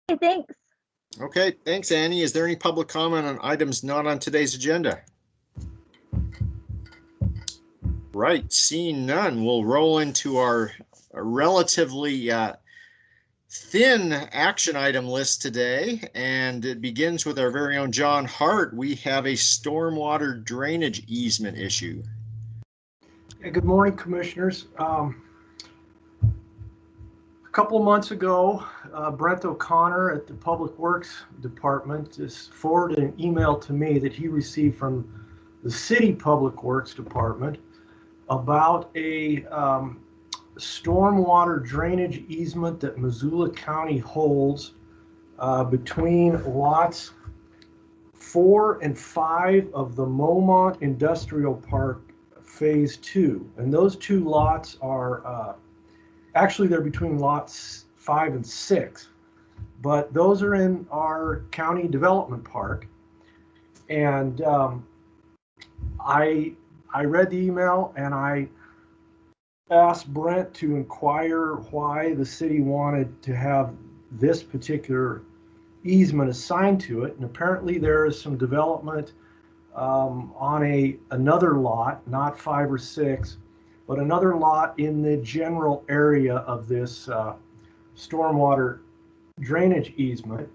Hey, thanks. Okay, thanks, Annie. Is there any public comment on items not on today's agenda? Right, seeing none, we'll roll into our relatively thin action item list today, and it begins with our very own John Hart. We have a stormwater drainage easement issue. Yeah, good morning, Commissioners. A couple of months ago, Brent O'Connor at the Public Works Department just forwarded an email to me that he received from the City Public Works Department about a stormwater drainage easement that Missoula County holds between lots 4 and 5 of the Momont Industrial Park Phase 2. And those two lots are actually, they're between lots 5 and 6, but those are in our county development park. And I read the email and I asked Brent to inquire why the city wanted to have this particular easement assigned to it. And apparently there is some development on another lot, not 5 or 6, but another lot in the general area of this stormwater drainage easement.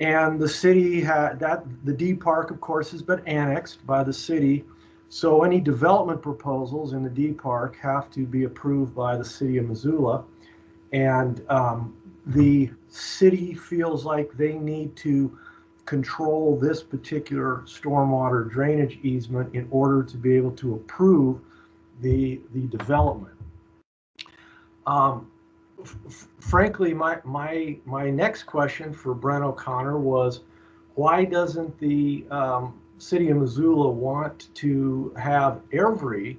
And the city had that, the D Park, of course, has been annexed by the city. So any development proposals in the D Park have to be approved by the city of Missoula. And the city feels like they need to control this particular stormwater drainage easement in order to be able to approve the development. Frankly, my next question for Brent O'Connor was, why doesn't the city of Missoula want to have every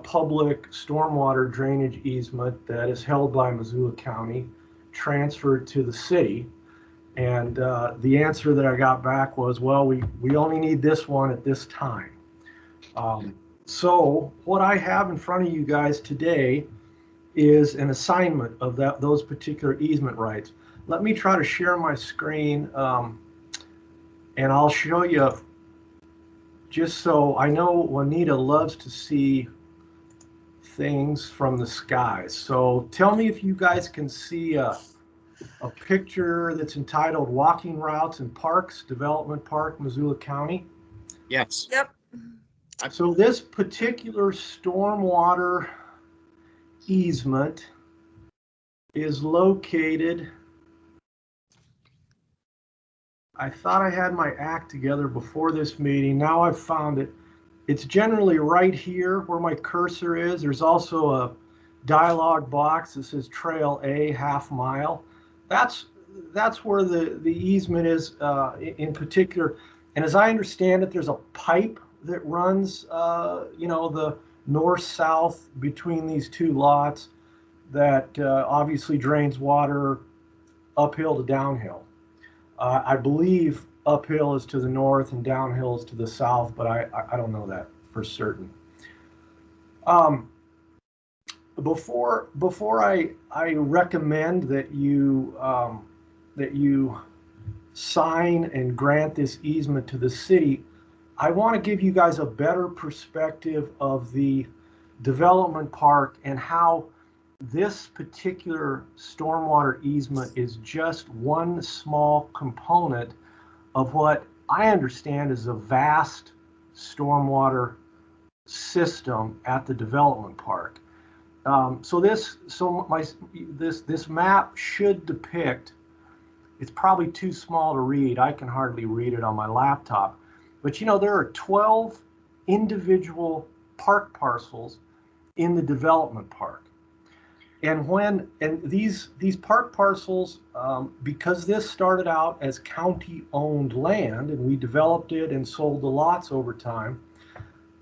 public stormwater drainage easement that is held by Missoula County transferred to the city? And the answer that I got back was, well, we only need this one at this time. So what I have in front of you guys today is an assignment of those particular easement rights. Let me try to share my screen, and I'll show you, just so I know Juanita loves to see things from the skies. So tell me if you guys can see a picture that's entitled Walking Routes and Parks, Development Park, Missoula County. Yes. Yep. So this particular stormwater easement is located, I thought I had my act together before this meeting. Now I've found it. It's generally right here where my cursor is. There's also a dialog box that says Trail A, half mile. That's where the easement is in particular. And as I understand it, there's a pipe that runs, the north-south between these two lots that obviously drains water uphill to downhill. I believe uphill is to the north and downhill is to the south, but I don't know that for certain. Before I recommend that you sign and grant this easement to the city, I want to give you guys a better perspective of the development park and how this particular stormwater easement is just one small component of what I understand is a vast stormwater system at the development park. This map should depict, it's probably too small to read. I can hardly read it on my laptop. But there are 12 individual park parcels in the development park. And these park parcels, because this started out as county-owned land and we developed it and sold the lots over time,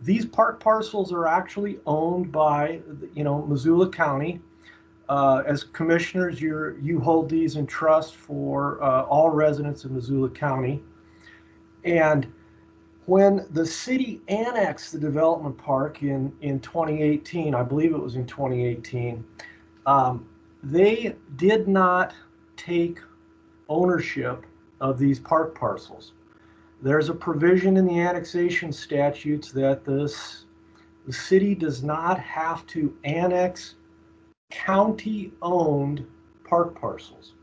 these park parcels are actually owned by, Missoula County. As commissioners, you hold these in trust for all residents of Missoula County. And when the city annexed the development park in 2018, I believe it was in 2018, they did not take ownership of these park parcels. There's a provision in the annexation statutes that the city does not have to annex county-owned park parcels.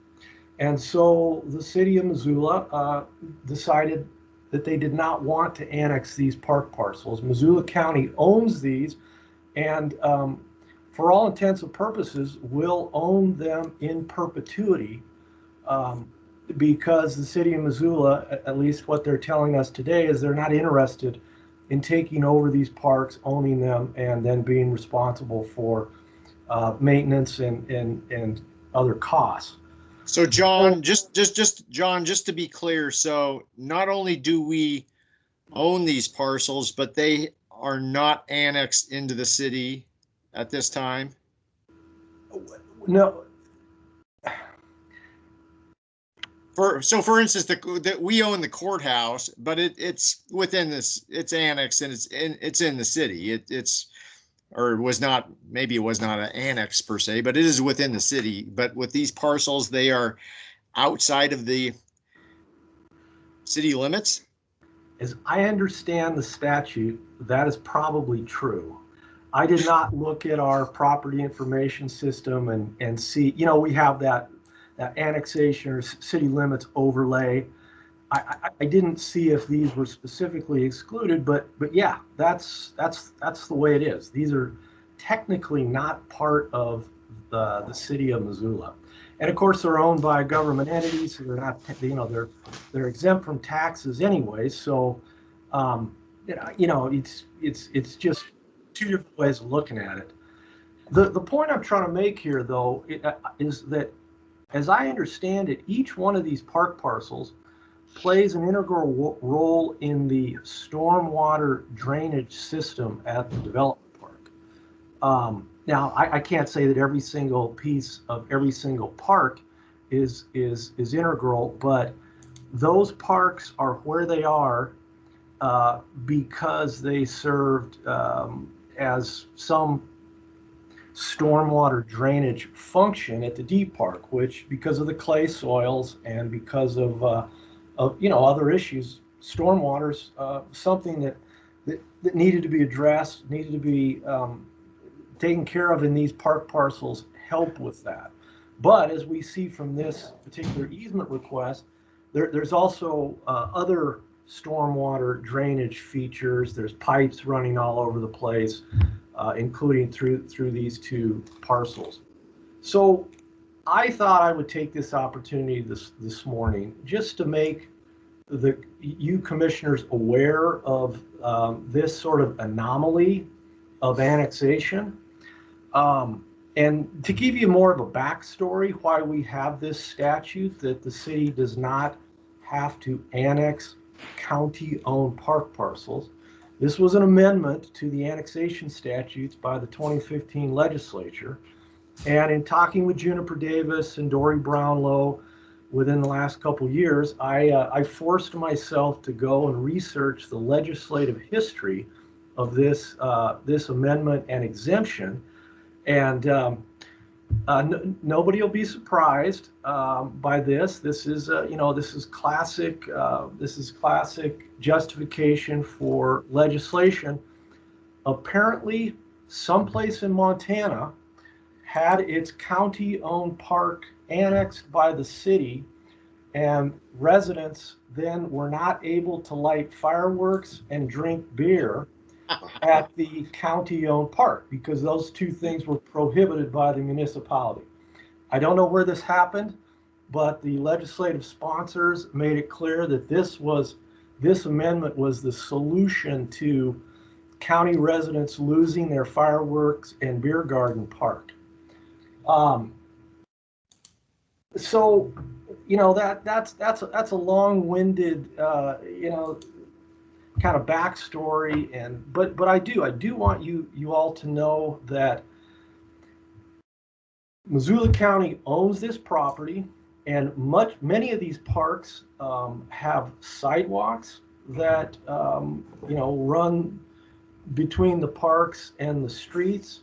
And so the city of Missoula decided that they did not want to annex these park parcels. Missoula County owns these, and for all intents and purposes, will own them in perpetuity, because the city of Missoula, at least what they're telling us today, is they're not interested in taking over these parks, owning them, and then being responsible for maintenance and other costs. So John, just John, just to be clear, so not only do we own these parcels, but they are not annexed into the city at this time? No. For instance, we own the courthouse, but it's within this, it's annexed, and it's in the city. Or it was not, maybe it was not an annex per se, but it is within the city. But with these parcels, they are outside of the city limits? As I understand the statute, that is probably true. I did not look at our property information system and see, we have that annexation or city limits overlay. I didn't see if these were specifically excluded, but yeah, that's the way it is. These are technically not part of the city of Missoula, and of course they're owned by government entities, so they're not, they're exempt from taxes anyway. So, it's just two different ways of looking at it. The point I'm trying to make here, though, is that, as I understand it, each one of these park parcels plays an integral role in the stormwater drainage system at the development park. Now, I can't say that every single piece of every single park is integral, but those parks are where they are because they served as some stormwater drainage function at the deep park, which, because of the clay soils and because of other issues, stormwater's something that needed to be addressed, needed to be taken care of, in these park parcels help with that. But as we see from this particular easement request, there's also other stormwater drainage features. There's pipes running all over the place, including through these two parcels. So I thought I would take this opportunity this morning just to make you commissioners aware of this sort of anomaly of annexation, and to give you more of a backstory why we have this statute that the city does not have to annex county-owned park parcels. This was an amendment to the annexation statutes by the 2015 legislature. And in talking with Juniper Davis and Dory Brownlow within the last couple of years, I forced myself to go and research the legislative history of this amendment and exemption. And nobody will be surprised by this. This is classic justification for legislation. Apparently, someplace in Montana had its county-owned park annexed by the city, and residents then were not able to light fireworks and drink beer at the county-owned park because those two things were prohibited by the municipality. I don't know where this happened, but the legislative sponsors made it clear that this amendment was the solution to county residents losing their fireworks and beer garden park. So, that's a long-winded, kind of backstory, but I do want you all to know that Missoula County owns this property, and many of these parks have sidewalks that run between the parks and the streets.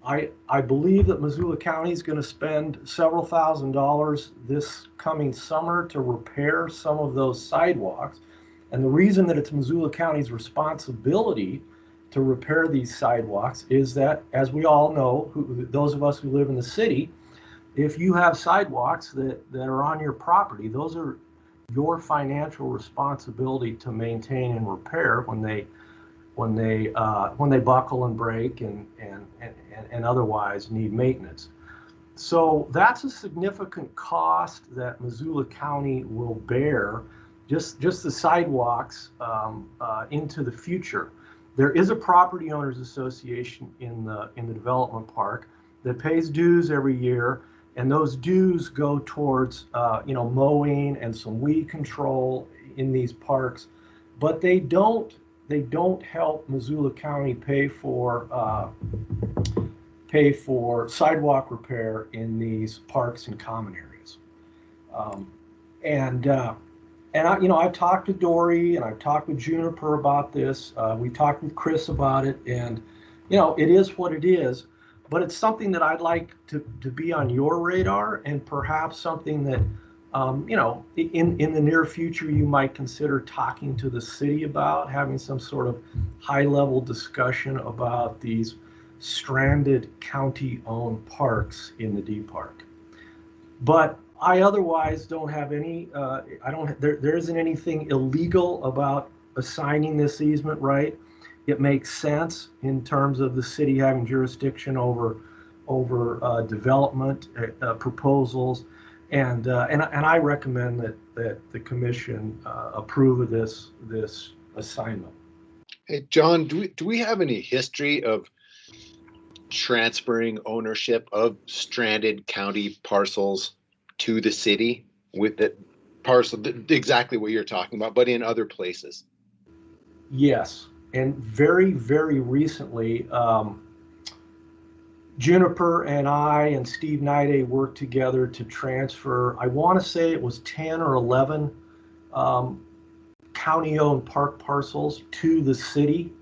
I believe that Missoula County is going to spend several $1,000s this coming summer to repair some of those sidewalks. And the reason that it's Missoula County's responsibility to repair these sidewalks is that, as we all know, those of us who live in the city, if you have sidewalks that are on your property, those are your financial responsibility to maintain and repair when they buckle and break and otherwise need maintenance. So that's a significant cost that Missoula County will bear, just the sidewalks into the future. There is a property owners association in the development park that pays dues every year, and those dues go towards mowing and some weed control in these parks, but they don't help Missoula County pay for sidewalk repair in these parks and common areas. And I've talked to Dory and I've talked with Juniper about this. We talked with Chris about it, and it is what it is. But it's something that I'd like to be on your radar, and perhaps something that in the near future you might consider talking to the city about, having some sort of high-level discussion about these stranded county-owned parks in the D Park. But I otherwise don't have any. There isn't anything illegal about assigning this easement right. It makes sense in terms of the city having jurisdiction over development proposals, and I recommend that the commission approve of this assignment. Hey, John, do we have any history of transferring ownership of stranded county parcels to the city with that parcel, exactly what you're talking about, but in other places? Yes, and very, very recently, Juniper and I and Steve Nide worked together to transfer, I want to say it was 10 or 11 county-owned park parcels to the city.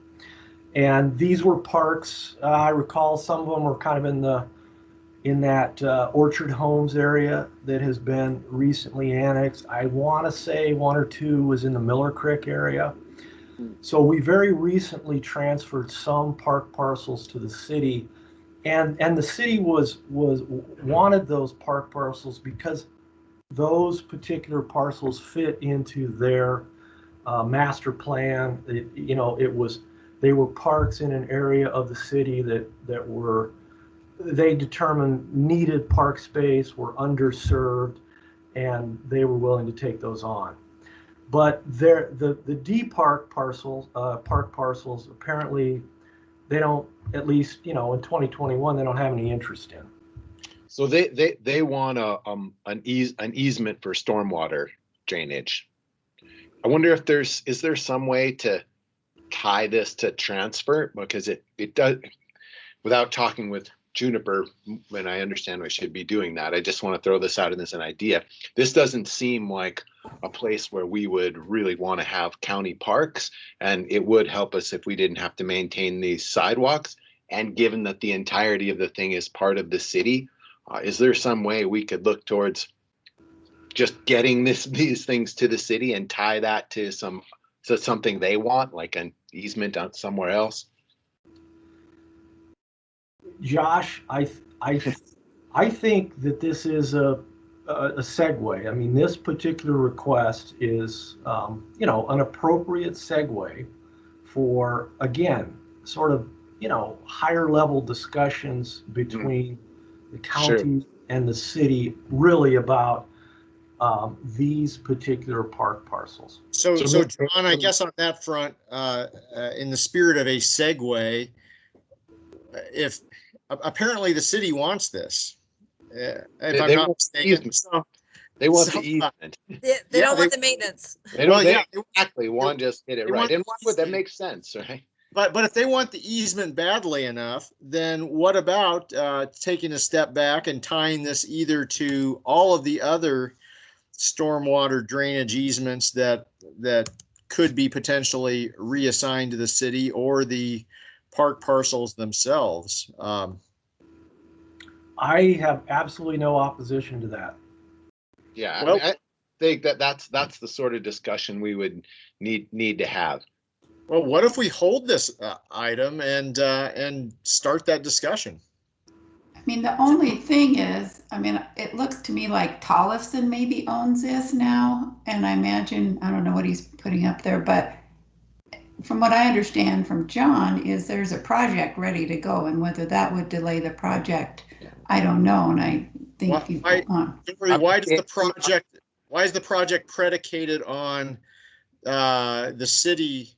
And these were parks, I recall some of them were kind of in that Orchard Homes area that has been recently annexed. I want to say one or two was in the Miller Creek area. So we very recently transferred some park parcels to the city, and the city wanted those park parcels because those particular parcels fit into their master plan. They were parks in an area of the city that they determined needed park space, were underserved, and they were willing to take those on. But the D park parcels, apparently they don't, at least in 2021, they don't have any interest in. So they want an easement for stormwater drainage. I wonder if is there some way to tie this to transfer, because it does, without talking with Juniper, when I understand we should be doing that. I just want to throw this out as an idea. This doesn't seem like a place where we would really want to have county parks, and it would help us if we didn't have to maintain these sidewalks. And given that the entirety of the thing is part of the city, is there some way we could look towards just getting these things to the city and tie that to something they want, like an easement out somewhere else? Josh, I think that this is a segue. I mean, this particular request is, an appropriate segue for, again, sort of, higher level discussions between the county and the city, really about these particular park parcels. So John, I guess on that front, in the spirit of a segue, if apparently the city wants this, if I'm not mistaken. They want the easement. They don't want the maintenance. They don't. Exactly. Juan just hit it right. And that makes sense, right? But if they want the easement badly enough, then what about taking a step back and tying this either to all of the other stormwater drainage easements that could be potentially reassigned to the city, or the park parcels themselves. I have absolutely no opposition to that. Yeah, Well- I think that's the sort of discussion we would need to have. Well, what if we hold this item and start that discussion? I mean, the only thing is, I mean, it looks to me like Tollefson maybe owns this now, and I imagine, I don't know what he's putting up there, but from what I understand from John is there's a project ready to go, and whether that would delay the project, I don't know, and I think Why is the project predicated on the city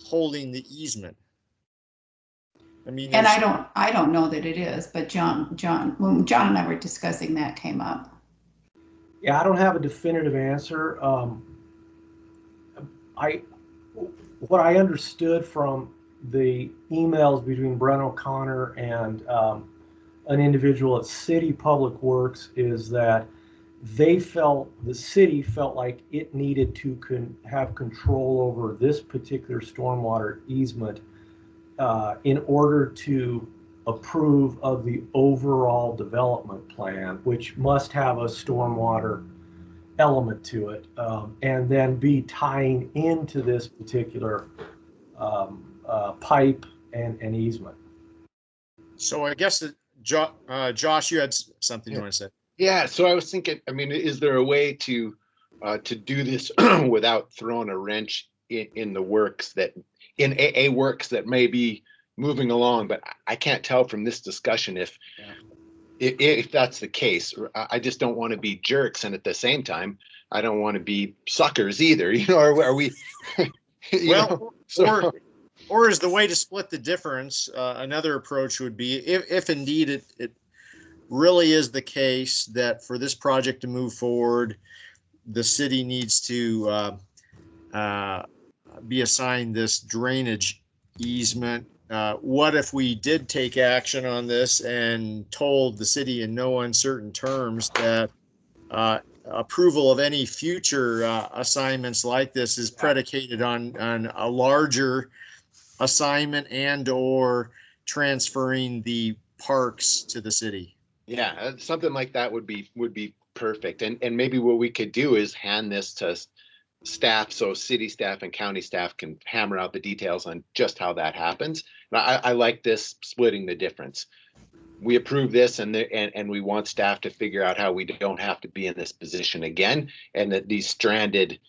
holding the easement? I mean, and I don't know that it is, but when John and I were discussing that came up. Yeah, I don't have a definitive answer. What I understood from the emails between Brent O'Connor and an individual at City Public Works is that the city felt like it needed to have control over this particular stormwater easement in order to approve of the overall development plan, which must have a stormwater element to it, and then be tying into this particular pipe and easement. So I guess that Josh, you had something you want to say? Yeah, so I was thinking, I mean, is there a way to do this without throwing a wrench in the works that in works that may be moving along? But I can't tell from this discussion if that's the case. I just don't want to be jerks, and at the same time, I don't want to be suckers either. You know, are we? Or is the way to split the difference? Another approach would be if indeed it really is the case that for this project to move forward, the city needs to be assigned this drainage easement. What if we did take action on this and told the city in no uncertain terms that approval of any future assignments like this is predicated on a larger assignment and or transferring the parks to the city? Yeah, something like that would be perfect. And maybe what we could do is hand this to staff, so city staff and county staff can hammer out the details on just how that happens. I like this splitting the difference. We approve this, and we want staff to figure out how we don't have to be in this position again, and that these stranded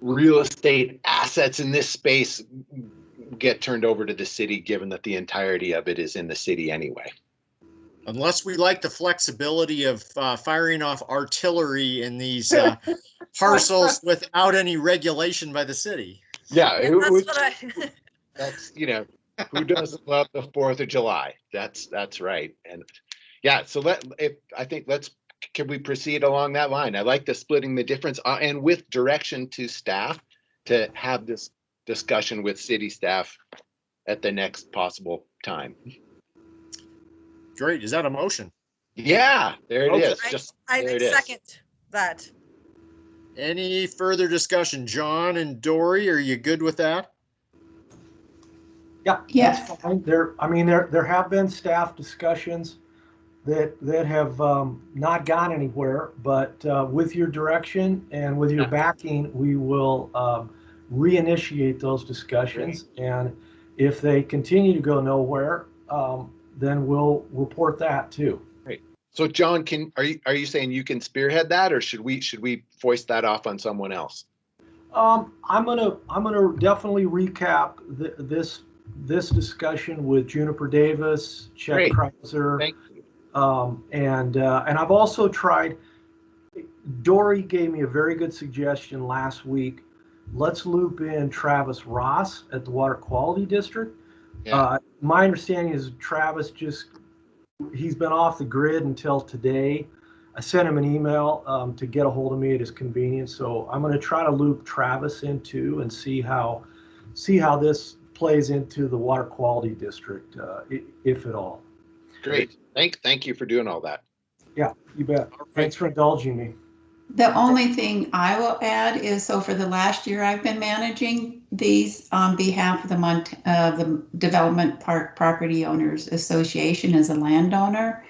real estate assets in this space get turned over to the city, given that the entirety of it is in the city anyway. Unless we like the flexibility of firing off artillery in these parcels without any regulation by the city. Yeah, That's who doesn't love the 4th of July? That's right. And yeah, so can we proceed along that line? I like the splitting the difference and with direction to staff to have this discussion with city staff at the next possible time. Great. Is that a motion? Yeah, there it is. I second that. Any further discussion? John and Dory, are you good with that? Yeah, Yes. that's fine. There have been staff discussions that have not gone anywhere, but with your direction and with your backing, we will reinitiate those discussions. Great. And if they continue to go nowhere, then we'll report that too. Great. So John, are you saying you can spearhead that, or should we foist that off on someone else? I'm gonna definitely recap this discussion with Juniper Davis, Chet Krauser. Thank you. And I've also tried. Dory gave me a very good suggestion last week. Let's loop in Travis Ross at the Water Quality District. Yeah. My understanding is Travis he's been off the grid until today. I sent him an email to get a hold of me at his convenience. So I'm going to try to loop Travis in too and see how this plays into the Water Quality District, if at all. Great. Thank you for doing all that. Yeah, you bet. Thanks for indulging me. The only thing I will add is, so for the last year I've been managing, these on behalf of the Development Park Property Owners Association as a landowner.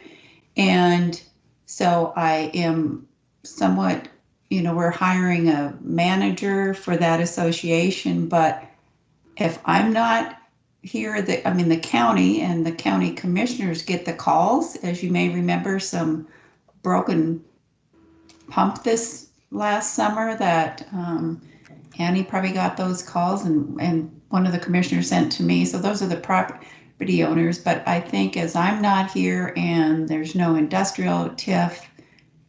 And so I am somewhat, we're hiring a manager for that association, but if I'm not here, the county and the county commissioners get the calls. As you may remember, some broken pump this last summer that Annie probably got those calls, and one of the commissioners sent to me. So those are the property owners. But I think as I'm not here and there's no industrial TIF,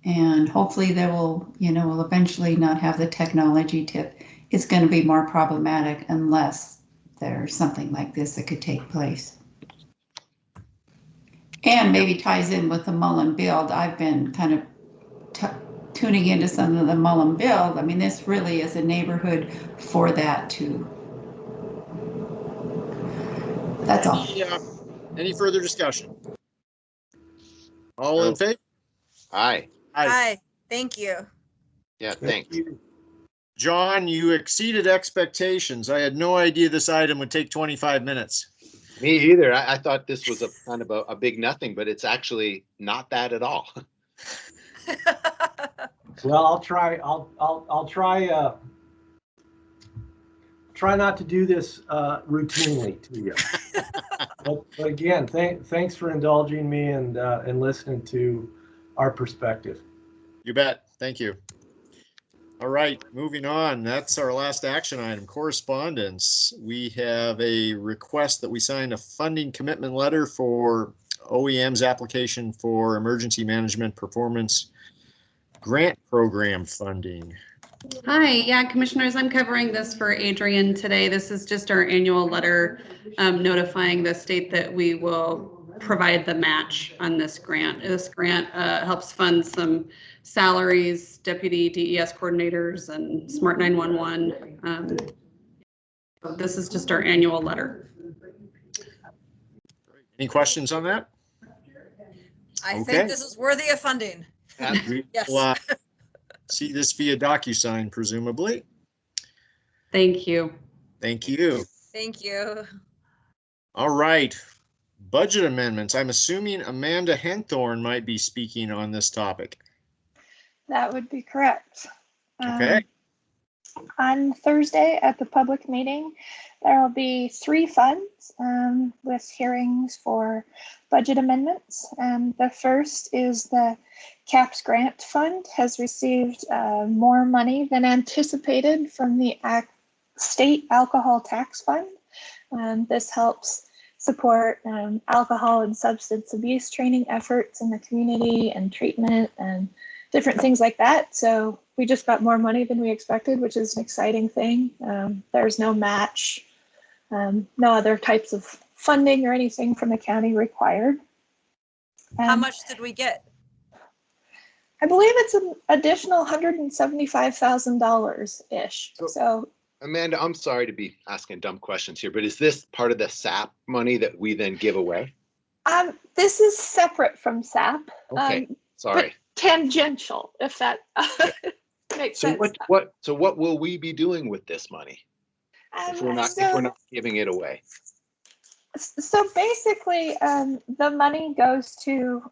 and hopefully they will eventually not have the technology TIF, it's going to be more problematic unless there's something like this that could take place. And maybe ties in with the Mullen build. I've been kind of tuning into some of the Mullen build. I mean, this really is a neighborhood for that too. That's all. Any further discussion? All in favor? Aye. Aye. Thank you. Yeah, thanks. John, you exceeded expectations. I had no idea this item would take 25 minutes. Me either. I thought this was a kind of a big nothing, but it's actually not that at all. Well, I'll try. I'll try not to do this routinely to you. but again, thanks for indulging me and listening to our perspective. You bet. Thank you. All right, moving on. That's our last action item, correspondence. We have a request that we sign a funding commitment letter for OEM's application for emergency management performance grant program funding. Hi, yeah, commissioners, I'm covering this for Adrian today. This is just our annual letter notifying the state that we will provide the match on this grant. This grant helps fund some salaries, deputy DES coordinators and Smart 911. This is just our annual letter. Any questions on that? I think this is worthy of funding. Yes. We'll, see this via DocuSign, presumably. Thank you. Thank you. Thank you. All right. Budget amendments. I'm assuming Amanda Henthorn might be speaking on this topic. That would be correct. Okay. On Thursday at the public meeting, there will be 3 funds with hearings for budget amendments. The first is the CAPS Grant Fund has received more money than anticipated from the State Alcohol Tax Fund. This helps support alcohol and substance abuse training efforts in the community and treatment and different things like that. So we just got more money than we expected, which is an exciting thing. There's no match, no other types of funding or anything from the county required. How much did we get? I believe it's an additional $175,000-ish. So Amanda, I'm sorry to be asking dumb questions here, but is this part of the SAP money that we then give away? This is separate from SAP. Okay, sorry. Tangential, if that makes sense. So what will we be doing with this money if we're not giving it away? So basically, the money goes to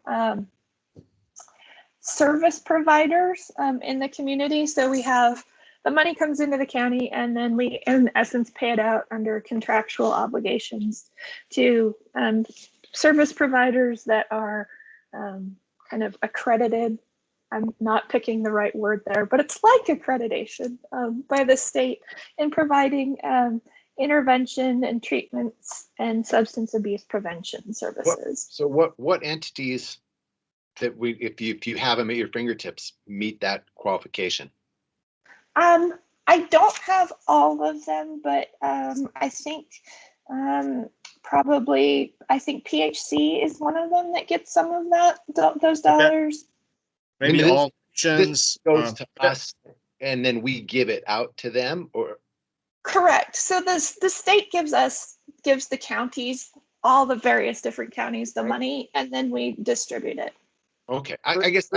service providers in the community. So we have the money comes into the county, and then we, in essence, pay it out under contractual obligations to service providers that are kind of accredited. I'm not picking the right word there, but it's like accreditation by the state in providing intervention and treatments and substance abuse prevention services. So what entities that if you have them at your fingertips, meet that qualification? I don't have all of them, but I think probably PHC is one of them that gets some of those dollars. Maybe all this goes to us, and then we give it out to them, or correct. So the state gives the counties, all the various different counties, the money, and then we distribute it. Okay, I guess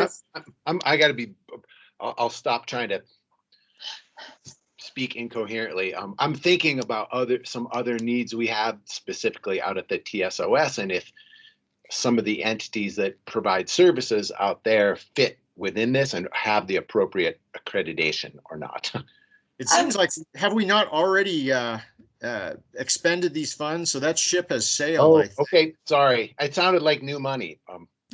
I got to be. I'll stop trying to speak incoherently. I'm thinking about some other needs we have specifically out at the TSOS, and if some of the entities that provide services out there fit within this and have the appropriate accreditation or not. It seems like, have we not already expended these funds? So that ship has sailed. Oh, I think. okay. Sorry. It sounded like new money.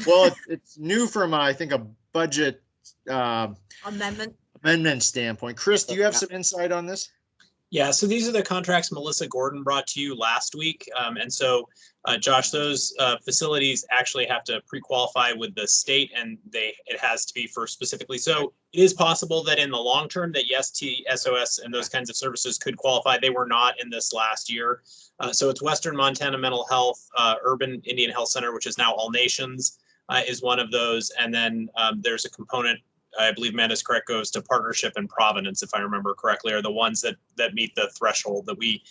Well, it's new from, I think, a budget amendment standpoint. Chris, do you have some insight on this? Yeah, so these are the contracts Melissa Gordon brought to you last week. And so, Josh, those facilities actually have to pre-qualify with the state, and it has to be for specifically. So it is possible that in the long term that yes, TSOS and those kinds of services could qualify. They were not in this last year. So it's Western Montana Mental Health, Urban Indian Health Center, which is now All Nations, is one of those. And then there's a component, I believe Amanda's correct, goes to Partnership and Providence, if I remember correctly, are the ones that meet the threshold that we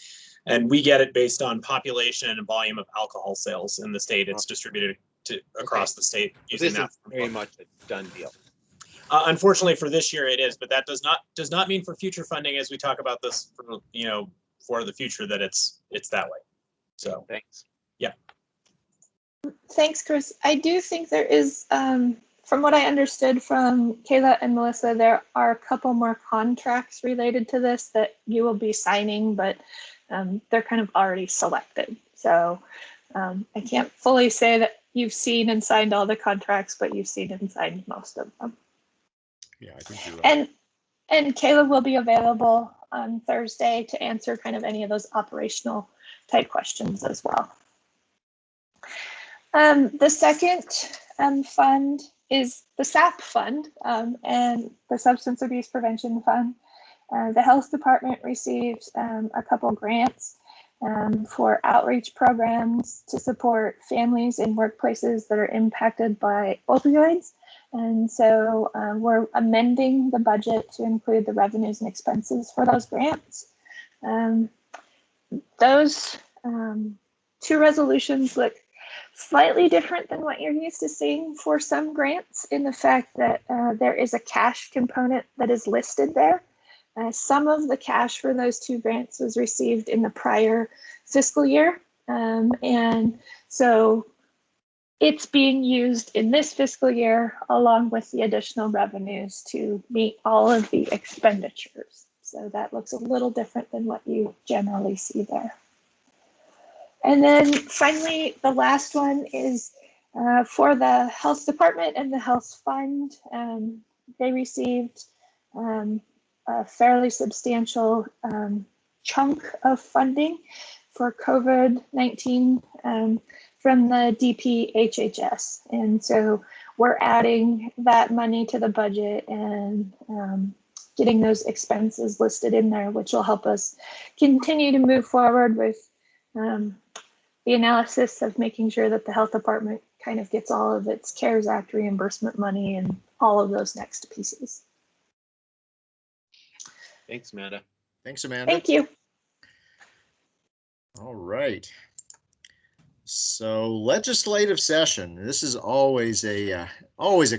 get it based on population and volume of alcohol sales in the state. It's distributed across the state using that. This is very much a done deal. Unfortunately for this year it is, but that does not mean for future funding, as we talk about this for the future, that it's that way. So thanks. Yeah. Thanks, Chris. I do think there is, from what I understood from Kayla and Melissa, there are a couple more contracts related to this that you will be signing, but they're kind of already selected. So I can't fully say that you've seen and signed all the contracts, but you've seen and signed most of them. Yeah, I think you're right. And Kayla will be available on Thursday to answer kind of any of those operational type questions as well. The second fund is the SAP fund and the Substance Abuse Prevention Fund. The health department received a couple grants for outreach programs to support families in workplaces that are impacted by opioids. And so we're amending the budget to include the revenues and expenses for those grants. Those two resolutions look slightly different than what you're used to seeing for some grants, in the fact that there is a cash component that is listed there. Some of the cash for those two grants was received in the prior fiscal year. And so it's being used in this fiscal year along with the additional revenues to meet all of the expenditures. So that looks a little different than what you generally see there. And then finally, the last one is for the health department and the health fund. They received a fairly substantial chunk of funding for COVID-19 from the DPHHS. And so we're adding that money to the budget and getting those expenses listed in there, which will help us continue to move forward with the analysis of making sure that the health department kind of gets all of its CARES Act reimbursement money and all of those next pieces. Thanks, Amanda. Thanks, Amanda. Thank you. All right. So legislative session. This is always a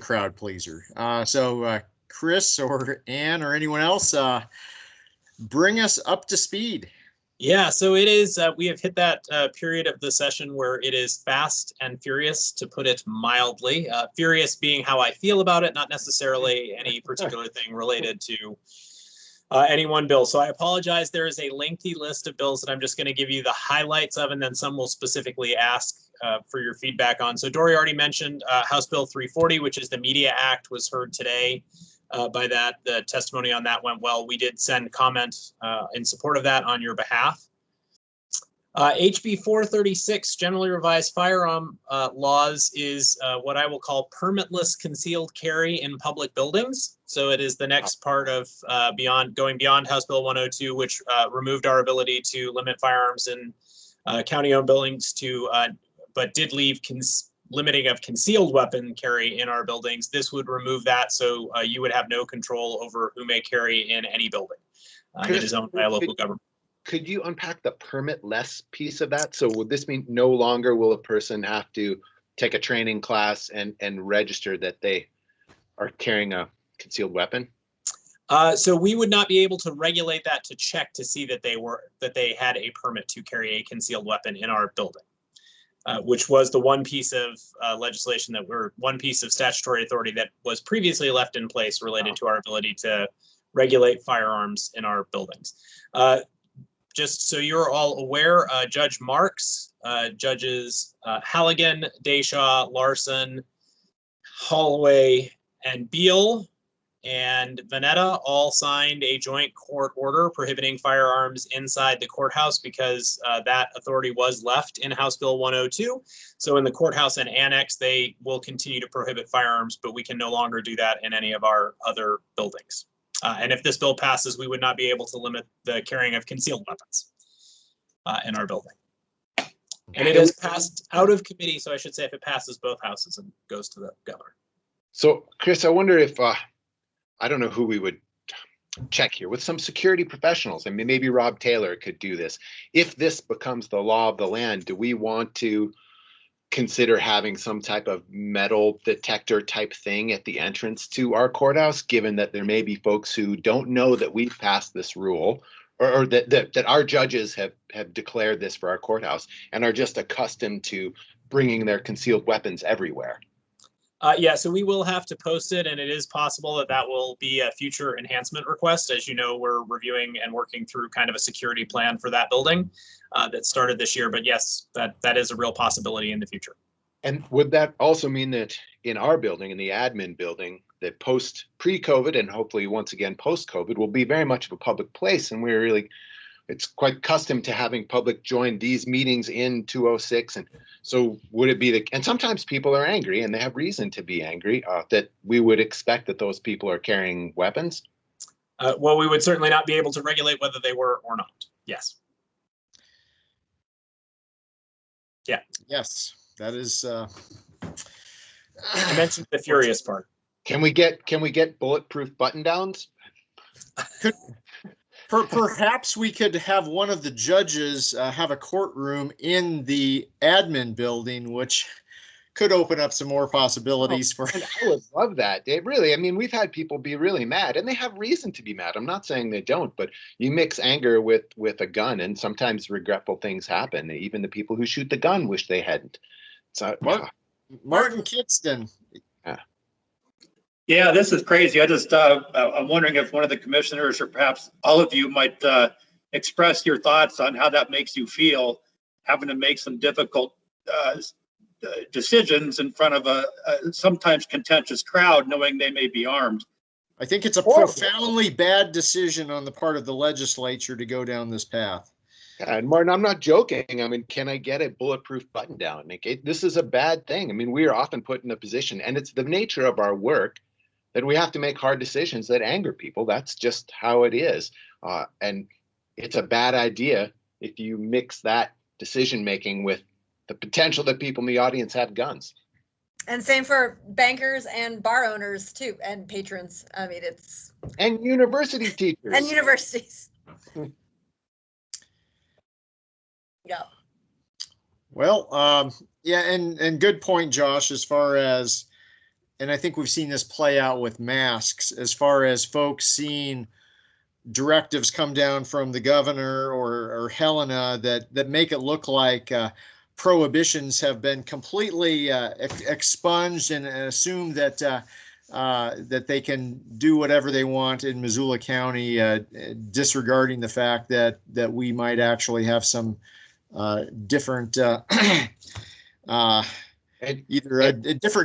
crowd pleaser. So Chris or Ann or anyone else, bring us up to speed. Yeah, so it is, we have hit that period of the session where it is fast and furious, to put it mildly. Furious being how I feel about it, not necessarily any particular thing related to any one bill. So I apologize. There is a lengthy list of bills that I'm just going to give you the highlights of, and then some will specifically ask for your feedback on. So Dory already mentioned House Bill 340, which is the Media Act, was heard today. By that, the testimony on that went well. We did send comment in support of that on your behalf. HB 436, generally revised firearm laws, is what I will call permitless concealed carry in public buildings. So it is the next part of going beyond House Bill 102, which removed our ability to limit firearms in county-owned buildings but did leave limiting of concealed weapon carry in our buildings. This would remove that, so you would have no control over who may carry in any building that is owned by a local government. Could you unpack the permit-less piece of that? So would this mean no longer will a person have to take a training class and register that they are carrying a concealed weapon? So we would not be able to regulate that to check to see that they had a permit to carry a concealed weapon in our building, which was the one piece of legislation one piece of statutory authority that was previously left in place related to our ability to regulate firearms in our buildings. Just so you're all aware, Judge Marks, Judges Halligan, Dayshaw, Larson, Holloway, and Beal and Vanetta all signed a joint court order prohibiting firearms inside the courthouse because that authority was left in House Bill 102. So in the courthouse and annex, they will continue to prohibit firearms, but we can no longer do that in any of our other buildings. And if this bill passes, we would not be able to limit the carrying of concealed weapons in our building. And it is passed out of committee, so I should say if it passes both houses and goes to the governor. So, Chris, I wonder if, I don't know who we would check here with some security professionals. I mean, maybe Rob Taylor could do this. If this becomes the law of the land, do we want to consider having some type of metal detector type thing at the entrance to our courthouse, given that there may be folks who don't know that we've passed this rule or that our judges have declared this for our courthouse and are just accustomed to bringing their concealed weapons everywhere? Yeah, so we will have to post it, and it is possible that that will be a future enhancement request. As you know, we're reviewing and working through kind of a security plan for that building that started this year. But yes, that is a real possibility in the future. And would that also mean that in our building, in the admin building, that pre-COVID and hopefully once again post-COVID will be very much of a public place, and it's quite custom to having public join these meetings in 206. And so would it be and sometimes people are angry and they have reason to be angry, that we would expect that those people are carrying weapons? Well, we would certainly not be able to regulate whether they were or not. Yes. Yeah. Yes, that is. I mentioned the furious part. Can we get bulletproof button downs? Perhaps we could have one of the judges have a courtroom in the admin building, which could open up some more possibilities for. And I would love that. I mean, we've had people be really mad, and they have reason to be mad. I'm not saying they don't, but you mix anger with a gun, and sometimes regretful things happen. Even the people who shoot the gun wish they hadn't. So, Martin Kidston. Yeah, this is crazy. I'm wondering if one of the commissioners or perhaps all of you might express your thoughts on how that makes you feel, having to make some difficult decisions in front of a sometimes contentious crowd, knowing they may be armed. I think it's a profoundly bad decision on the part of the legislature to go down this path. Yeah, and Martin, I'm not joking. I mean, can I get a bulletproof button down? This is a bad thing. I mean, we are often put in a position, and it's the nature of our work that we have to make hard decisions that anger people. That's just how it is. And it's a bad idea if you mix that decision making with the potential that people in the audience have guns. And same for bankers and bar owners too, and patrons. I mean, and university teachers. And universities. Yeah. Well, yeah, and good point, Josh, as far as, and I think we've seen this play out with masks, as far as folks seeing directives come down from the governor or Helena that make it look like prohibitions have been completely expunged and assume that that they can do whatever they want in Missoula County, disregarding the fact that we might actually have some different either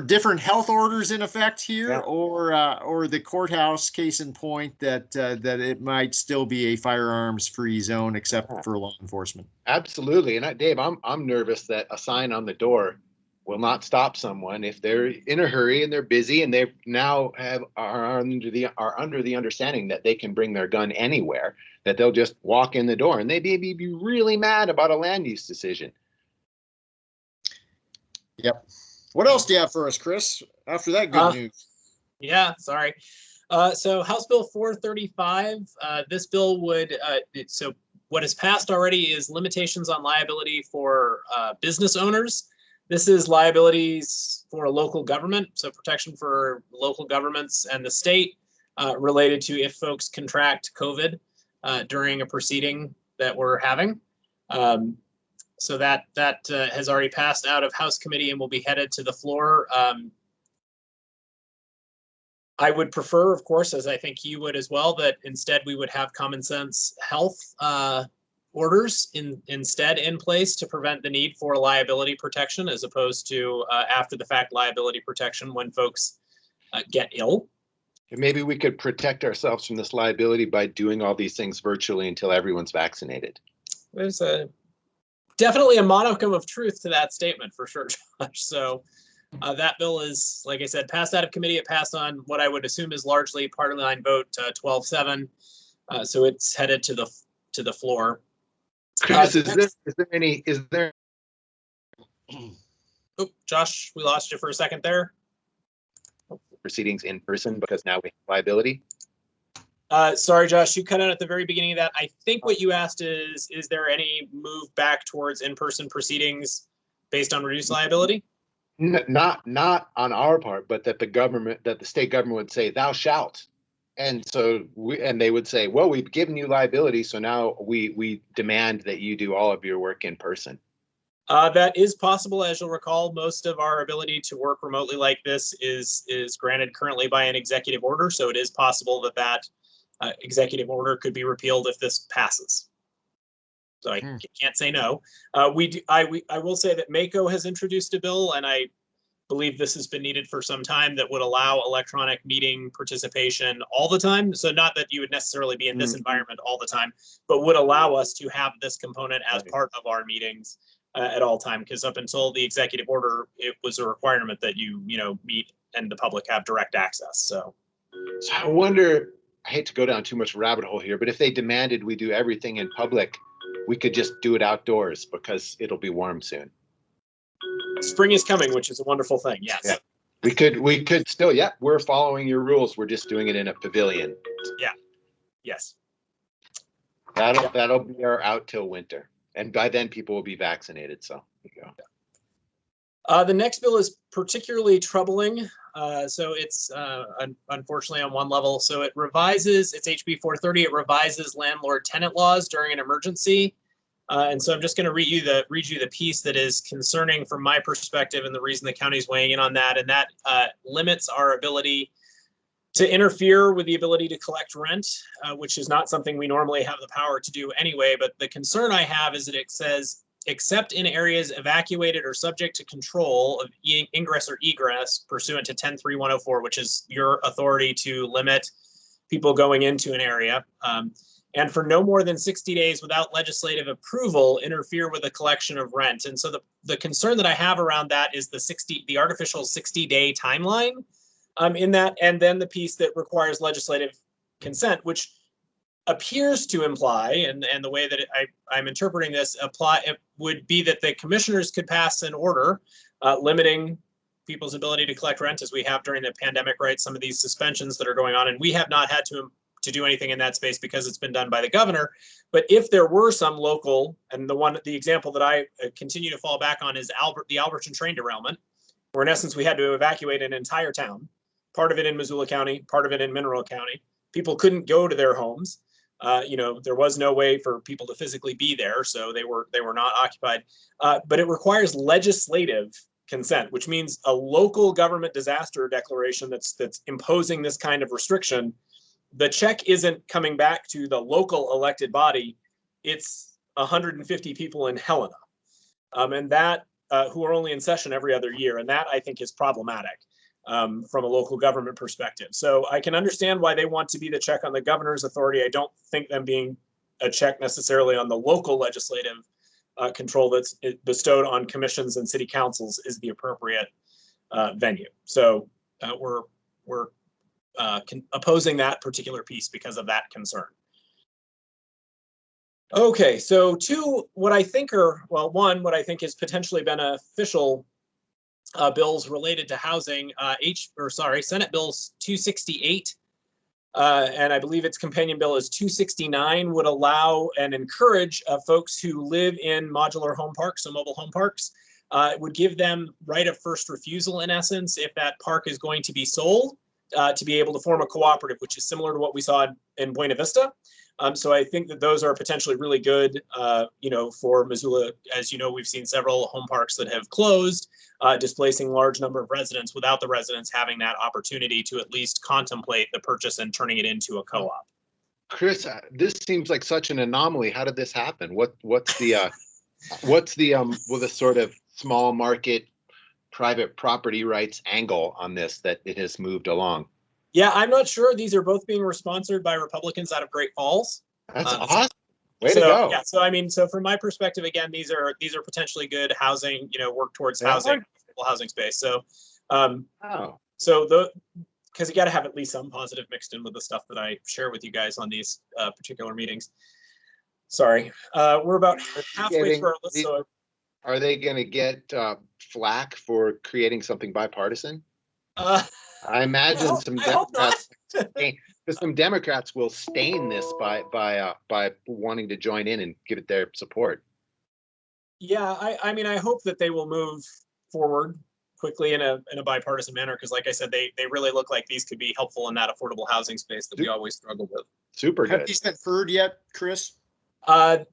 different health orders in effect here, yeah, or the courthouse case in point that it might still be a firearms free zone except for law enforcement. Absolutely. And Dave, I'm nervous that a sign on the door will not stop someone if they're in a hurry and they're busy and they now are under the understanding that they can bring their gun anywhere, that they'll just walk in the door and they maybe be really mad about a land use decision. Yep. What else do you have for us, Chris, after that good news? Yeah, sorry. So House Bill 435, this bill would, so what is passed already is limitations on liability for business owners. This is liabilities for a local government, so protection for local governments and the state. related to if folks contract COVID during a proceeding that we're having. So that has already passed out of House Committee and will be headed to the floor. I would prefer, of course, as I think you would as well, that instead we would have common sense health orders instead in place to prevent the need for liability protection, as opposed to after the fact liability protection when folks get ill. And maybe we could protect ourselves from this liability by doing all these things virtually until everyone's vaccinated. There's definitely a modicum of truth to that statement for sure, Josh. So that bill is, like I said, passed out of committee. It passed on what I would assume is largely party line vote 12-7. So it's headed to the floor. Chris, is there Oh, Josh, we lost you for a second there. proceedings in person because now we have liability? Sorry, Josh, you cut out at the very beginning of that. I think what you asked is there any move back towards in-person proceedings based on reduced liability? Not on our part, but that the state government would say, "Thou shalt," and so they would say, "Well, we've given you liability, so now we demand that you do all of your work in person." That is possible. As you'll recall, most of our ability to work remotely like this is granted currently by an executive order. So it is possible that executive order could be repealed if this passes. So I can't say no. I will say that MACO has introduced a bill, and I believe this has been needed for some time, that would allow electronic meeting participation all the time. So not that you would necessarily be in this environment all the time, but would allow us to have this component as part of our meetings at all time. Because up until the executive order, it was a requirement that you meet and the public have direct access. So I wonder, I hate to go down too much rabbit hole here, but if they demanded we do everything in public, we could just do it outdoors because it'll be warm soon. Spring is coming, which is a wonderful thing. Yes. Yeah. We could still, yeah, we're following your rules. We're just doing it in a pavilion. Yeah. Yes. That'll be our out till winter. And by then people will be vaccinated. So there you go. The next bill is particularly troubling. So it's unfortunately on one level. So it revises, it's HB 430. It revises landlord-tenant laws during an emergency. And so I'm just going to read you the piece that is concerning from my perspective and the reason the county is weighing in on that. And that limits our ability to interfere with the ability to collect rent, which is not something we normally have the power to do anyway. But the concern I have is that it says, except in areas evacuated or subject to control of ingress or egress pursuant to 10.3.104, which is your authority to limit people going into an area, and for no more than 60 days without legislative approval, interfere with the collection of rent. And so the concern that I have around that is the artificial 60-day timeline in that, and then the piece that requires legislative consent, which appears to imply, and the way that I'm interpreting this, it would be that the commissioners could pass an order limiting people's ability to collect rent, as we have during the pandemic, right? Some of these suspensions that are going on, and we have not had to do anything in that space because it's been done by the governor. But if there were some local, and the example that I continue to fall back on is the Alberton train derailment, where in essence we had to evacuate an entire town, part of it in Missoula County, part of it in Mineral County. People couldn't go to their homes. There was no way for people to physically be there, so they were not occupied. But it requires legislative consent, which means a local government disaster declaration that's imposing this kind of restriction. The check isn't coming back to the local elected body. It's 150 people in Helena, and that who are only in session every other year, and that I think is problematic. From a local government perspective. So I can understand why they want to be the check on the governor's authority. I don't think them being a check necessarily on the local legislative control that's bestowed on commissions and city councils is the appropriate venue. So we're opposing that particular piece because of that concern. Okay, so what I think is potentially beneficial bills related to housing, Senate Bills 268, and I believe its companion bill is 269, would allow and encourage folks who live in modular home parks, so mobile home parks. It would give them right of first refusal in essence if that park is going to be sold. to be able to form a cooperative, which is similar to what we saw in Buena Vista. So I think that those are potentially really good, for Missoula. As you know, we've seen several home parks that have closed, displacing large number of residents without the residents having that opportunity to at least contemplate the purchase and turning it into a co-op. Chris, this seems like such an anomaly. How did this happen? What's the with a sort of small market private property rights angle on this that it has moved along? Yeah, I'm not sure. These are both being sponsored by Republicans out of Great Falls. That's awesome. Way to go. Yeah, so from my perspective, again, these are potentially good housing, work towards housing space. So, because you got to have at least some positive mixed in with the stuff that I share with you guys on these particular meetings. Sorry, we're about halfway through our list. So are they going to get flack for creating something bipartisan? I imagine some Democrats will stain this by wanting to join in and give it their support. Yeah, I mean, I hope that they will move forward quickly in a bipartisan manner, because like I said, they really look like these could be helpful in that affordable housing space that we always struggle with. Super good. Have these been heard yet, Chris? Let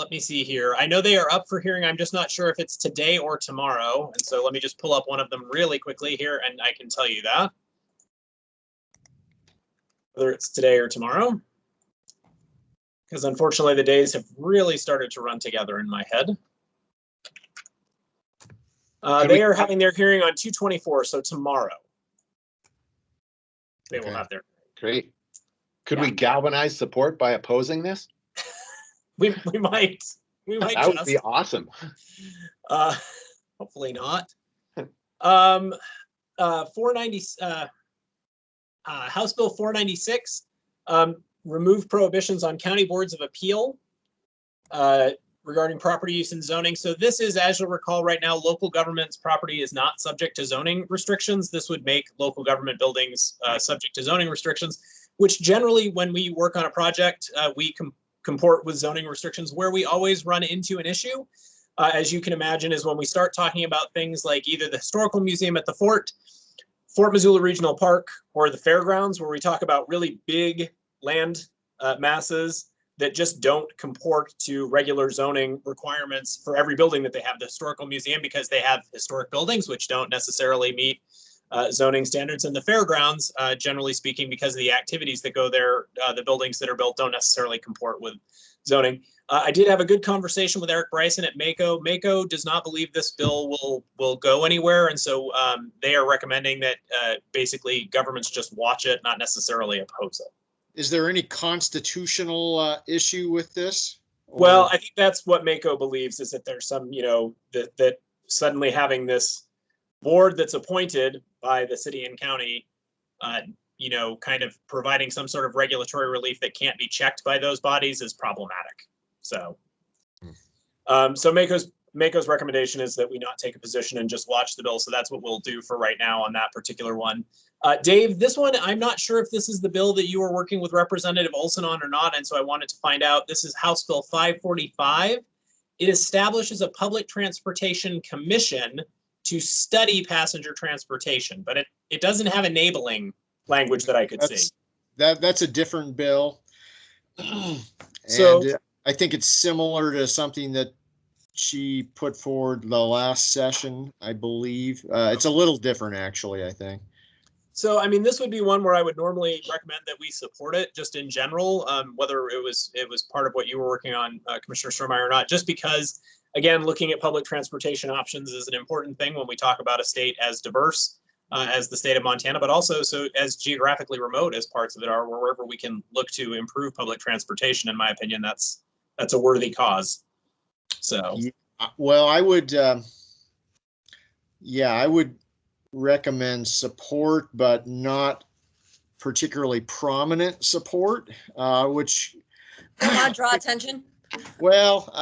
me see here. I know they are up for hearing. I'm just not sure if it's today or tomorrow. And so let me just pull up one of them really quickly here, and I can tell you that. Whether it's today or tomorrow. Because unfortunately, the days have really started to run together in my head. They are having their hearing on 2/24, so tomorrow. They will have their. Great. Could we galvanize support by opposing this? We might. That would be awesome. Hopefully not. 490. House Bill 496 removed prohibitions on county boards of appeal regarding property use and zoning. So this is, as you'll recall, right now, local government's property is not subject to zoning restrictions. This would make local government buildings subject to zoning restrictions, which generally, when we work on a project, we comport with zoning restrictions. Where we always run into an issue, as you can imagine, is when we start talking about things like either the historical museum at the Fort Missoula Regional Park, or the fairgrounds, where we talk about really big land masses that just don't comport to regular zoning requirements for every building that they have. The historical museum, because they have historic buildings which don't necessarily meet zoning standards, and the fairgrounds, generally speaking, because of the activities that go there, the buildings that are built don't necessarily comport with zoning. I did have a good conversation with Eric Bryson at MACO. MACO does not believe this bill will go anywhere, and so they are recommending that basically governments just watch it, not necessarily oppose it. Is there any constitutional issue with this? Well, I think that's what MACO believes, is that there's some, that suddenly having this board that's appointed by the city and county, kind of providing some sort of regulatory relief that can't be checked by those bodies is problematic. So, so MACO's recommendation is that we not take a position and just watch the bill. So that's what we'll do for right now on that particular one. Dave, this one, I'm not sure if this is the bill that you were working with Representative Olson on or not, and so I wanted to find out. This is House Bill 545. It establishes a public transportation commission to study passenger transportation, but it doesn't have enabling language that I could see. That's a different bill. So I think it's similar to something that she put forward the last session, I believe. It's a little different, actually, I think. So, I mean, this would be one where I would normally recommend that we support it, just in general, whether it was part of what you were working on, Commissioner Strohmeyer, or not, just because, again, looking at public transportation options is an important thing when we talk about a state as diverse as the state of Montana, but also so as geographically remote as parts of it are, wherever we can look to improve public transportation. In my opinion, that's a worthy cause. So, well, I would recommend support, but not particularly prominent support, which not draw attention. Well,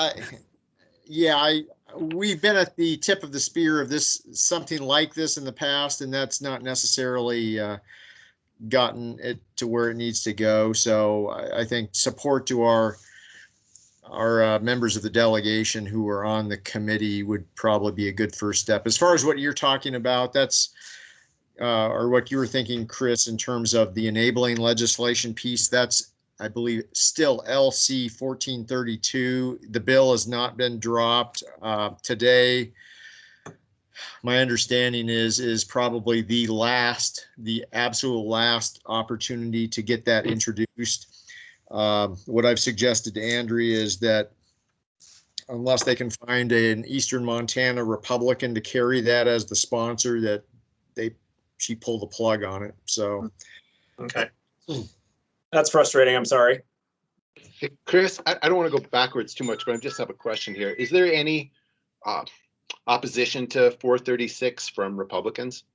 we've been at the tip of the spear of something like this in the past, and that's not necessarily gotten it to where it needs to go. So I think support to our members of the delegation who are on the committee would probably be a good first step. As far as what you're talking about, that's or what you were thinking, Chris, in terms of the enabling legislation piece. That's, I believe, still LC 1432. The bill has not been dropped today. My understanding is probably the absolute last opportunity to get that introduced. What I've suggested to Andrea is that unless they can find an Eastern Montana Republican to carry that as the sponsor, that she pull the plug on it. So, Okay. That's frustrating. I'm sorry. Hey, Chris, I don't want to go backwards too much, but I just have a question here. Is there any opposition to 436 from Republicans?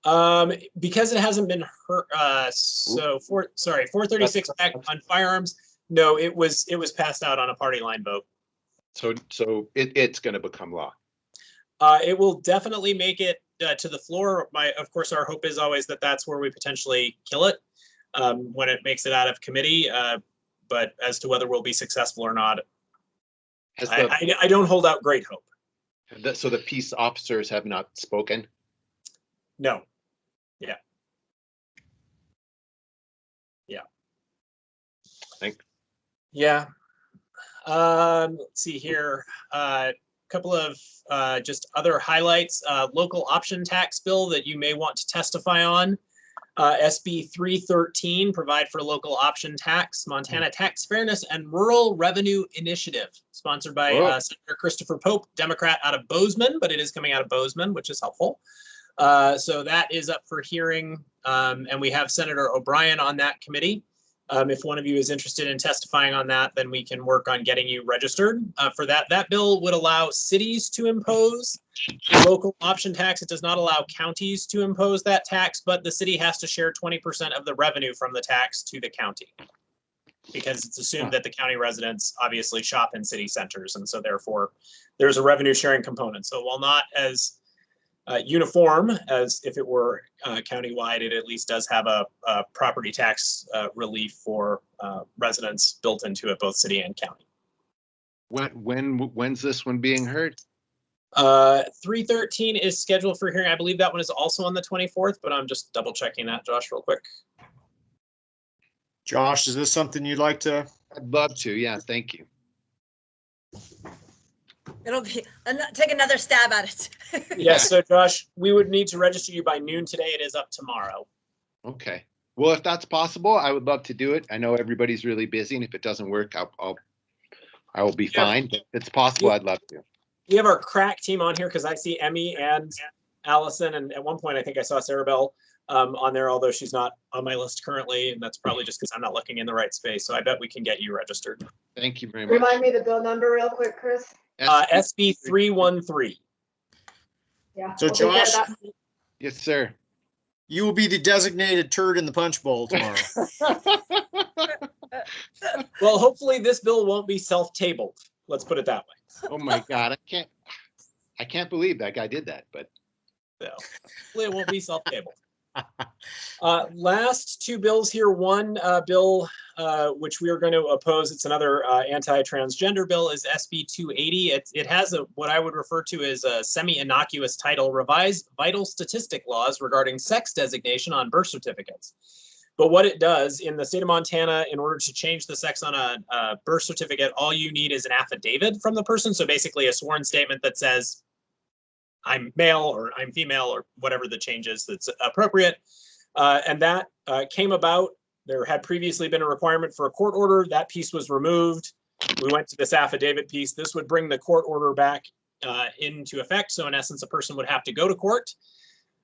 Because it hasn't been heard, 436 back on firearms. No, it was passed out on a party line vote. So it's going to become law. It will definitely make it to the floor. Of course, our hope is always that that's where we potentially kill it when it makes it out of committee. But as to whether we'll be successful or not, I don't hold out great hope. So the peace officers have not spoken? No. Yeah. Yeah. Thanks. Yeah. Let's see here. Couple of just other highlights. Local option tax bill that you may want to testify on. SB 313, provide for local option tax, Montana Tax Fairness and Rural Revenue Initiative, sponsored by Senator Christopher Pope, Democrat out of Bozeman, but it is coming out of Bozeman, which is helpful. So that is up for hearing, and we have Senator O'Brien on that committee. If one of you is interested in testifying on that, then we can work on getting you registered for that. That bill would allow cities to impose local option tax. It does not allow counties to impose that tax, but the city has to share 20% of the revenue from the tax to the county, because it's assumed that the county residents obviously shop in city centers, and so therefore there's a revenue sharing component. So while not as uniform as if it were countywide, it at least does have a property tax relief for residents built into it, both city and county. When's this one being heard? 313 is scheduled for hearing. I believe that one is also on the 24th, but I'm just double checking that, Josh, real quick. Josh, is this something you'd like to? I'd love to. Yeah, thank you. It'll be, take another stab at it. Yes, so Josh, we would need to register you by noon today. It is up tomorrow. Okay. Well, if that's possible, I would love to do it. I know everybody's really busy, and if it doesn't work, I will be fine. But if it's possible, I'd love to. We have our crack team on here because I see Emmy and Allison, and at one point I think I saw Sarah Bell on there, although she's not on my list currently, and that's probably just because I'm not looking in the right space. So I bet we can get you registered. Thank you very much. Remind me the bill number real quick, Chris. SB 313. Yeah. So Josh, Yes, sir. you will be the designated turd in the punch bowl tomorrow. Well, hopefully this bill won't be self-tabled. Let's put it that way. Oh my God, I can't believe that guy did that, but So hopefully it won't be self-tabled. Last two bills here. One bill which we are going to oppose, it's another anti-transgender bill, is SB 280. It has what I would refer to as a semi-innocuous title, Revised Vital Statistic Laws Regarding Sex Designation on Birth Certificates. But what it does in the state of Montana, in order to change the sex on a birth certificate, all you need is an affidavit from the person. So basically a sworn statement that says, I'm male or I'm female or whatever the change is that's appropriate. And that came about. There had previously been a requirement for a court order. That piece was removed. We went to this affidavit piece. This would bring the court order back into effect. So in essence, a person would have to go to court,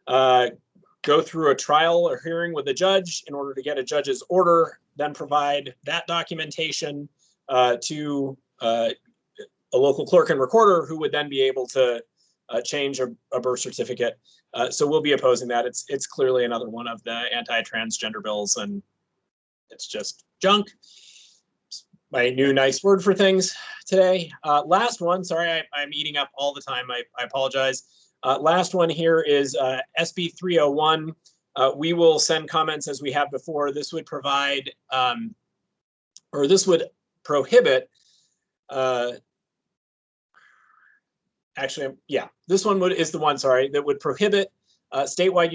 go through a trial or hearing with a judge in order to get a judge's order, then provide that documentation to a local clerk and recorder, who would then be able to change a birth certificate. So we'll be opposing that. It's clearly another one of the anti-transgender bills, and it's just junk. My new nice word for things today. Last one, sorry, I'm eating up all the time. I apologize. Last one here is SB 301. We will send comments as we have before. This would provide, or this would prohibit, actually, yeah, this one is the one, sorry, that would prohibit statewide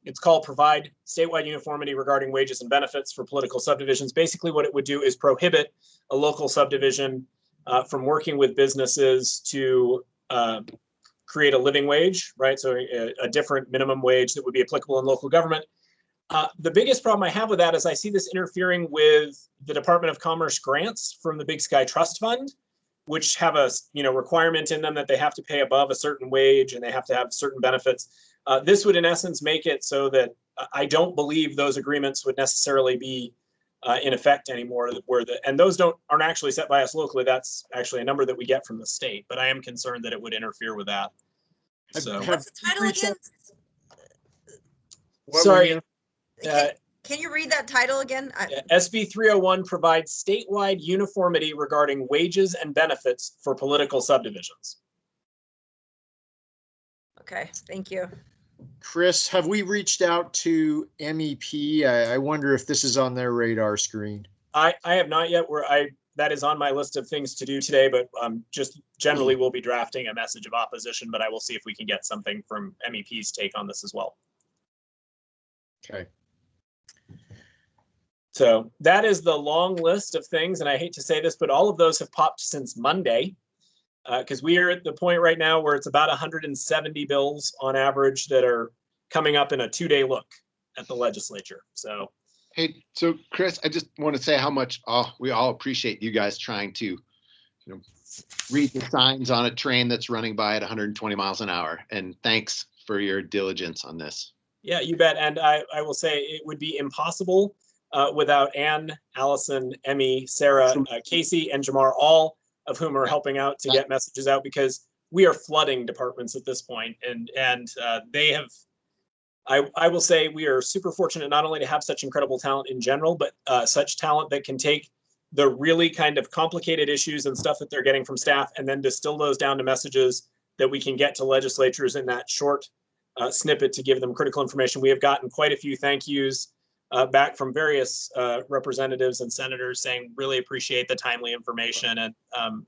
it's called Provide Statewide Uniformity Regarding Wages and Benefits for Political Subdivisions. Basically what it would do is prohibit a local subdivision from working with businesses to create a living wage, right? So a different minimum wage that would be applicable in local government. The biggest problem I have with that is I see this interfering with the Department of Commerce grants from the Big Sky Trust Fund, which have a requirement in them that they have to pay above a certain wage and they have to have certain benefits. This would in essence make it so that I don't believe those agreements would necessarily be in effect anymore, and those aren't actually set by us locally. That's actually a number that we get from the state, but I am concerned that it would interfere with that. So What's the title again? Sorry. Can you read that title again? SB 301 provides statewide uniformity regarding wages and benefits for political subdivisions. Okay, thank you. Chris, have we reached out to MEP? I wonder if this is on their radar screen. I have not yet. That is on my list of things to do today, but just generally we'll be drafting a message of opposition, but I will see if we can get something from MEP's take on this as well. Okay. So that is the long list of things, and I hate to say this, but all of those have popped since Monday, because we are at the point right now where it's about 170 bills on average that are coming up in a 2-day look at the legislature. So, hey, so Chris, I just want to say how much we all appreciate you guys trying to, read the signs on a train that's running by at 120 miles an hour. And thanks for your diligence on this. Yeah, you bet. And I will say it would be impossible without Ann, Allison, Emmy, Sarah, Casey, and Jamar, all of whom are helping out to get messages out, because we are flooding departments at this point. And they have, I will say we are super fortunate not only to have such incredible talent in general, but such talent that can take the really kind of complicated issues and stuff that they're getting from staff and then distill those down to messages that we can get to legislatures in that short snippet to give them critical information. We have gotten quite a few thank yous back from various representatives and senators saying really appreciate the timely information, and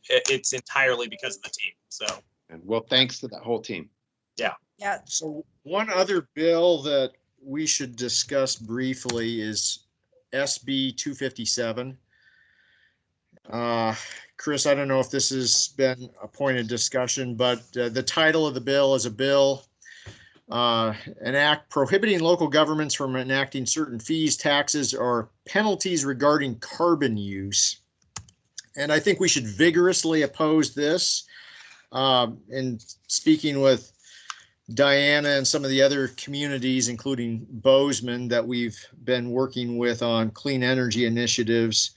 it's entirely because of the team. So, and well, thanks to that whole team. Yeah. Yeah. So one other bill that we should discuss briefly is SB 257. Chris, I don't know if this has been a point of discussion, but the title of the bill is a bill, an act prohibiting local governments from enacting certain fees, taxes, or penalties regarding carbon use. And I think we should vigorously oppose this. And speaking with Diana and some of the other communities, including Bozeman, that we've been working with on clean energy initiatives,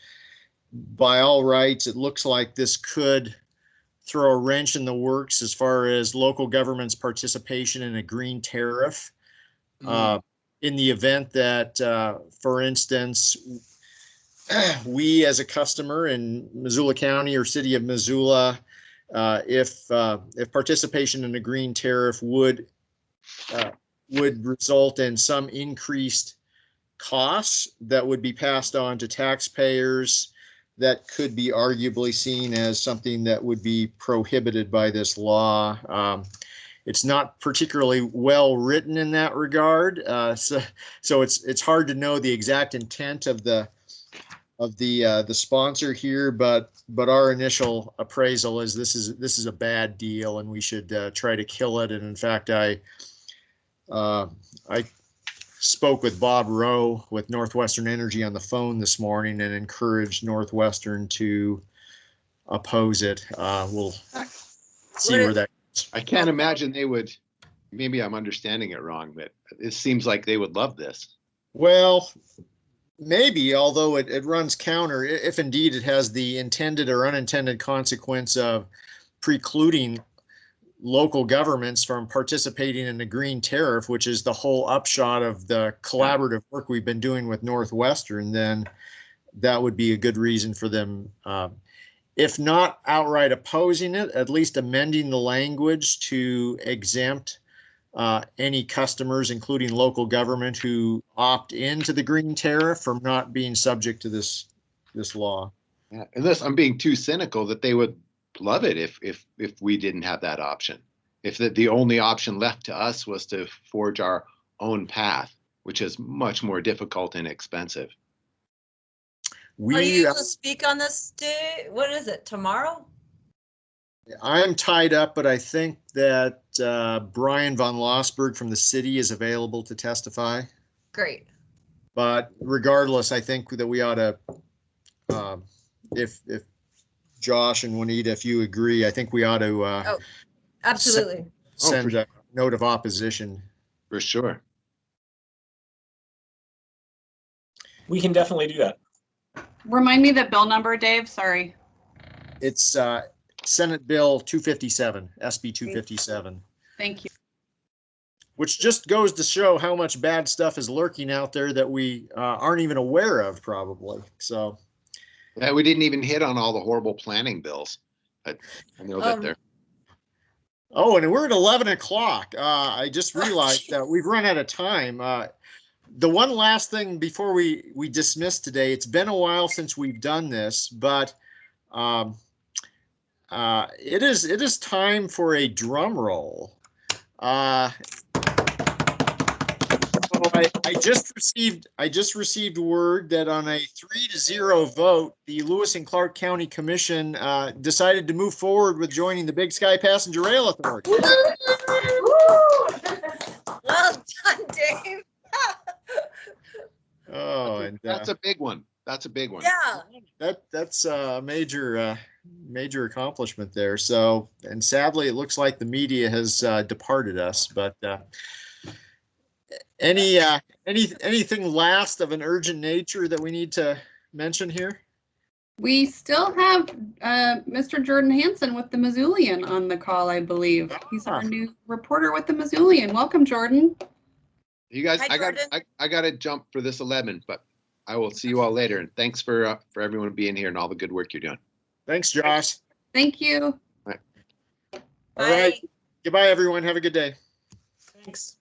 by all rights, it looks like this could throw a wrench in the works as far as local government's participation in a green tariff. In the event that, for instance, we as a customer in Missoula County or City of Missoula, if participation in a green tariff would result in some increased costs that would be passed on to taxpayers, that could be arguably seen as something that would be prohibited by this law. It's not particularly well written in that regard, so it's hard to know the exact intent of the sponsor here, but our initial appraisal is this is a bad deal and we should try to kill it. And in fact, I spoke with Bob Rowe with Northwestern Energy on the phone this morning and encouraged Northwestern to oppose it. We'll see where that goes. I can't imagine they would. Maybe I'm understanding it wrong, but it seems like they would love this. Well, maybe, although it runs counter, if indeed it has the intended or unintended consequence of precluding local governments from participating in the green tariff, which is the whole upshot of the collaborative work we've been doing with Northwestern, then that would be a good reason for them, if not outright opposing it, at least amending the language to exempt any customers, including local government, who opt into the green tariff from not being subject to this law. Yeah, unless I'm being too cynical that they would love it if we didn't have that option. if the only option left to us was to forge our own path, which is much more difficult and expensive. Are you We, able to speak on this day? What is it, tomorrow? I'm tied up, but I think that Brian von Lossberg from the city is available to testify. Great. But regardless, I think that we ought to, if Josh and Juanita, if you agree, I think we ought to Oh, absolutely. send a note of opposition. For sure. We can definitely do that. Remind me the bill number, Dave, sorry. It's Senate Bill 257, SB 257. Thank you. Which just goes to show how much bad stuff is lurking out there that we aren't even aware of, probably. So, Yeah, we didn't even hit on all the horrible planning bills. I know that they're. Oh, and we're at 11 o'clock. I just realized that we've run out of time. The one last thing before we dismiss today, it's been a while since we've done this, but it is time for a drum roll. I just received word that on a 3-0 vote, the Lewis and Clark County Commission decided to move forward with joining the Big Sky Passenger Rail Authority. Well done, Dave. Oh, and that's a big one. That's a big one. Yeah. That's a major accomplishment there. So, and sadly, it looks like the media has departed us. But anything last of an urgent nature that we need to mention here? We still have Mr. Jordan Hansen with the Missoulian on the call, I believe. He's our new reporter with the Missoulian. Welcome, Jordan. You guys, Hi, I got to jump for this 11, but I will see you all later. And thanks for everyone being here and all the good work you're doing. Thanks, Josh. Thank you. All right. Goodbye, everyone. Have a good day. Thanks.